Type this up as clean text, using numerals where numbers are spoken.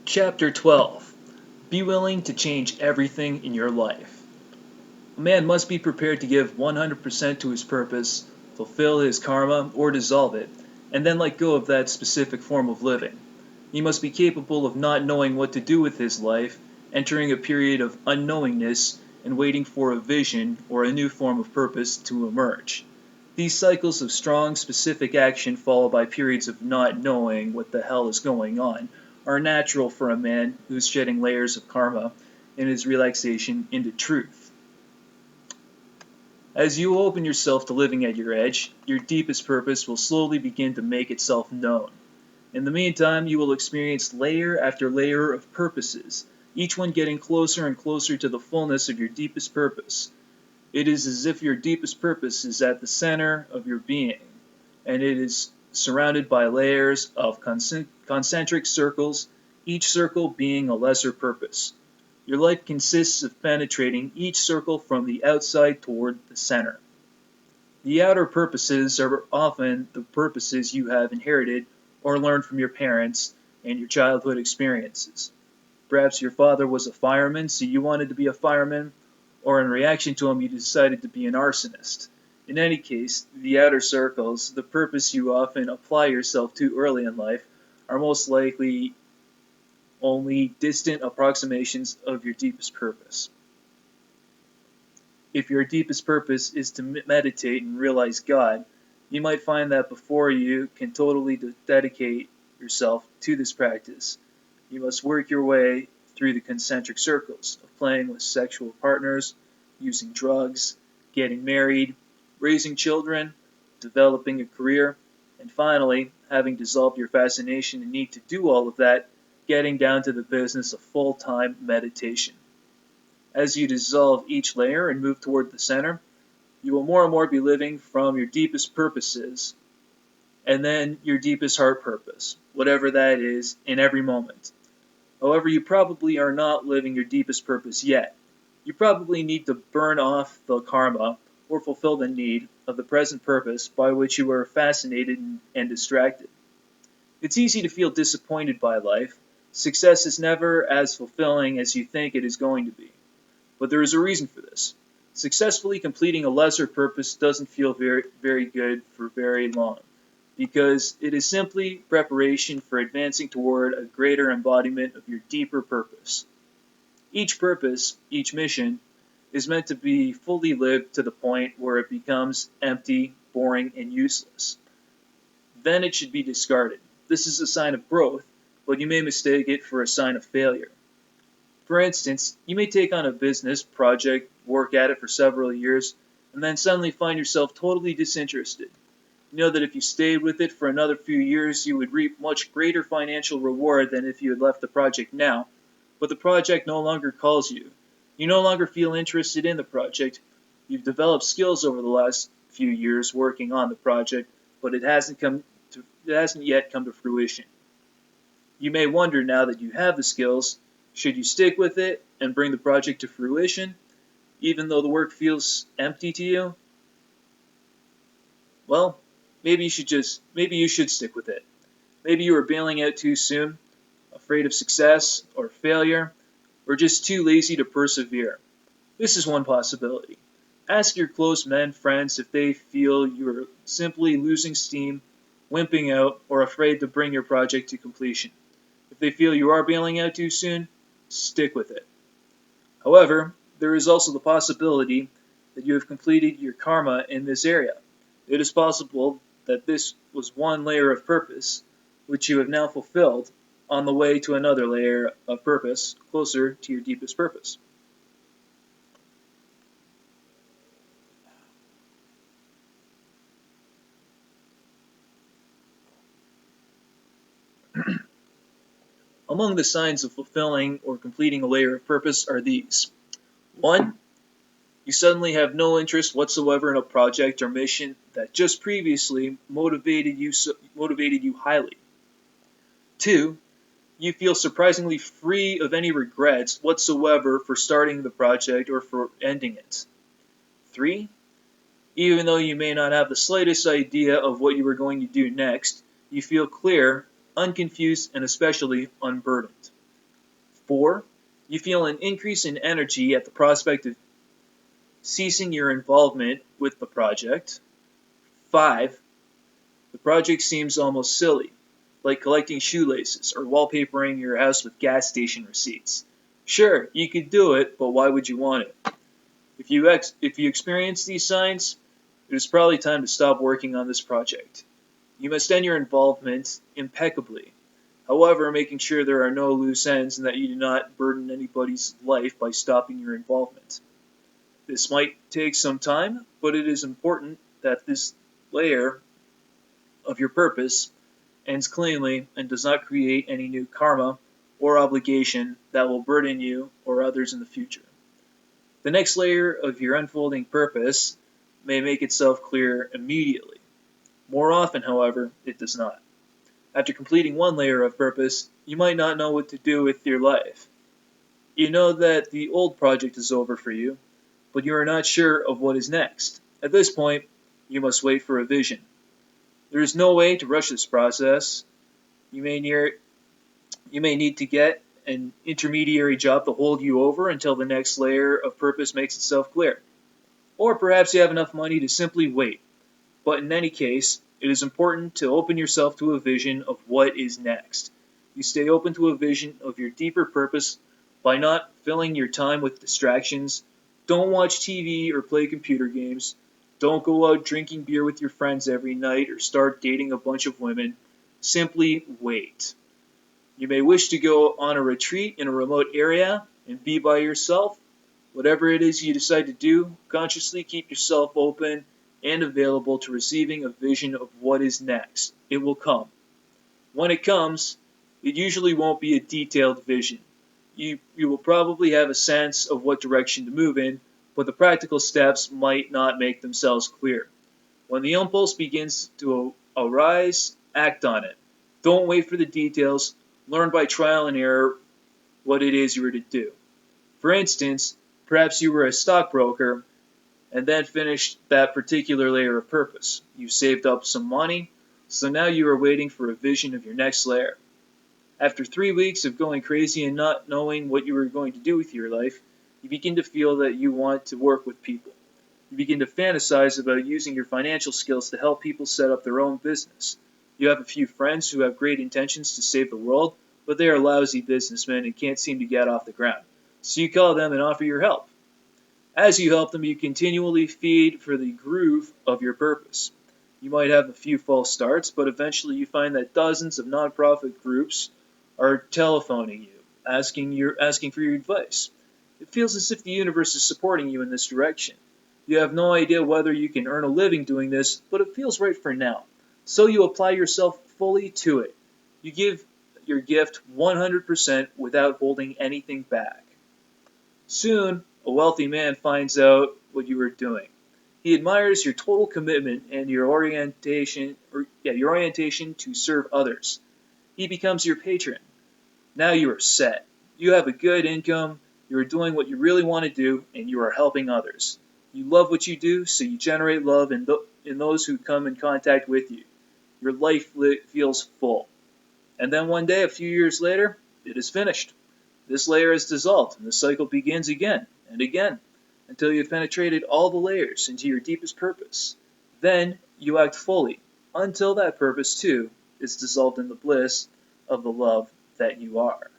Chapter 12. Be willing to change everything in your life. A man must be prepared to give 100% to his purpose, fulfill his karma, or dissolve it, and then let go of that specific form of living. He must be capable of not knowing what to do with his life, entering a period of unknowingness, and waiting for a vision or a new form of purpose to emerge. These cycles of strong, specific action followed by periods of not knowing what the hell is going on are natural for a man who is shedding layers of karma in his relaxation into truth. As you open yourself to living at your edge, your deepest purpose will slowly begin to make itself known. In the meantime, you will experience layer after layer of purposes, each one getting closer and closer to the fullness of your deepest purpose. It is as if your deepest purpose is at the center of your being, and it is surrounded by layers of concentric circles, each circle being a lesser purpose. Your life consists of penetrating each circle from the outside toward the center. The outer purposes are often the purposes you have inherited or learned from your parents and your childhood experiences. Perhaps your father was a fireman, so you wanted to be a fireman, or in reaction to him you decided to be an arsonist. In any case, the outer circles, the purpose you often apply yourself to early in life, are most likely only distant approximations of your deepest purpose. If your deepest purpose is to meditate and realize God, you might find that before you can totally dedicate yourself to this practice, you must work your way through the concentric circles of playing with sexual partners, using drugs, getting married, raising children, developing a career, and finally, having dissolved your fascination and need to do all of that, getting down to the business of full-time meditation. As you dissolve each layer and move toward the center, you will more and more be living from your deepest purposes, and then your deepest heart purpose, whatever that is, in every moment. However, you probably are not living your deepest purpose yet. You probably need to burn off the karma or fulfill the need of the present purpose by which you are fascinated and distracted. It's easy to feel disappointed by life. Success is never as fulfilling as you think it is going to be. But there is a reason for this. Successfully completing a lesser purpose doesn't feel very good for very long, because it is simply preparation for advancing toward a greater embodiment of your deeper purpose. Each purpose, each mission, is meant to be fully lived to the point where it becomes empty, boring, and useless. Then it should be discarded. This is a sign of growth, but you may mistake it for a sign of failure. For instance, you may take on a business project, work at it for several years, and then suddenly find yourself totally disinterested. You know that if you stayed with it for another few years, you would reap much greater financial reward than if you had left the project now, but the project no longer calls you. You no longer feel interested in the project. You've developed skills over the last few years working on the project, but it hasn't yet come to fruition. You may wonder, now that you have the skills, should you stick with it and bring the project to fruition, even though the work feels empty to you? Well, maybe you should stick with it. Maybe you are bailing out too soon, afraid of success or failure, or just too lazy to persevere. This is one possibility. Ask your close friends, if they feel you are simply losing steam, wimping out, or afraid to bring your project to completion. If they feel you are bailing out too soon, stick with it. However, there is also the possibility that you have completed your karma in this area. It is possible that this was one layer of purpose, which you have now fulfilled, on the way to another layer of purpose, closer to your deepest purpose. Among the signs of fulfilling or completing a layer of purpose are these. 1. You suddenly have no interest whatsoever in a project or mission that just previously motivated you highly. 2. You feel surprisingly free of any regrets whatsoever for starting the project or for ending it. 3. Even though you may not have the slightest idea of what you are going to do next, you feel clear, unconfused, and especially unburdened. 4. You feel an increase in energy at the prospect of ceasing your involvement with the project. 5. The project seems almost silly, like collecting shoelaces or wallpapering your house with gas station receipts. Sure, you could do it, but why would you want it? If you experience these signs, it is probably time to stop working on this project. You must end your involvement impeccably, however, making sure there are no loose ends and that you do not burden anybody's life by stopping your involvement. This might take some time, but it is important that this layer of your purpose ends cleanly and does not create any new karma or obligation that will burden you or others in the future. The next layer of your unfolding purpose may make itself clear immediately. More often, however, it does not. After completing one layer of purpose, you might not know what to do with your life. You know that the old project is over for you, but you are not sure of what is next. At this point, you must wait for a vision. There is no way to rush this process. You may need to get an intermediary job to hold you over until the next layer of purpose makes itself clear. Or perhaps you have enough money to simply wait. But in any case, it is important to open yourself to a vision of what is next. You stay open to a vision of your deeper purpose by not filling your time with distractions. Don't watch TV or play computer games. Don't go out drinking beer with your friends every night or start dating a bunch of women. Simply wait. You may wish to go on a retreat in a remote area and be by yourself. Whatever it is you decide to do, consciously keep yourself open and available to receiving a vision of what is next. It will come. When it comes, it usually won't be a detailed vision. You will probably have a sense of what direction to move in, but the practical steps might not make themselves clear. When the impulse begins to arise, act on it. Don't wait for the details. Learn by trial and error what it is you are to do. For instance, perhaps you were a stockbroker and then finished that particular layer of purpose. You saved up some money, so now you are waiting for a vision of your next layer. After 3 weeks of going crazy and not knowing what you were going to do with your life, you begin to feel that you want to work with people. You begin to fantasize about using your financial skills to help people set up their own business. You have a few friends who have great intentions to save the world, but they are lousy businessmen and can't seem to get off the ground. So you call them and offer your help. As you help them, you continually feed for the groove of your purpose. You might have a few false starts, but eventually you find that dozens of nonprofit groups are telephoning you, asking for your advice. It feels as if the universe is supporting you in this direction. You have no idea whether you can earn a living doing this, but it feels right for now. So you apply yourself fully to it. You give your gift 100% without holding anything back. Soon, a wealthy man finds out what you are doing. He admires your total commitment and your orientation to serve others. He becomes your patron. Now you are set. You have a good income, you are doing what you really want to do, and you are helping others. You love what you do, so you generate love in those who come in contact with you. Your life feels full. And then one day, a few years later, it is finished. This layer is dissolved, and the cycle begins again and again until you have penetrated all the layers into your deepest purpose. Then you act fully until that purpose, too, is dissolved in the bliss of the love that you are.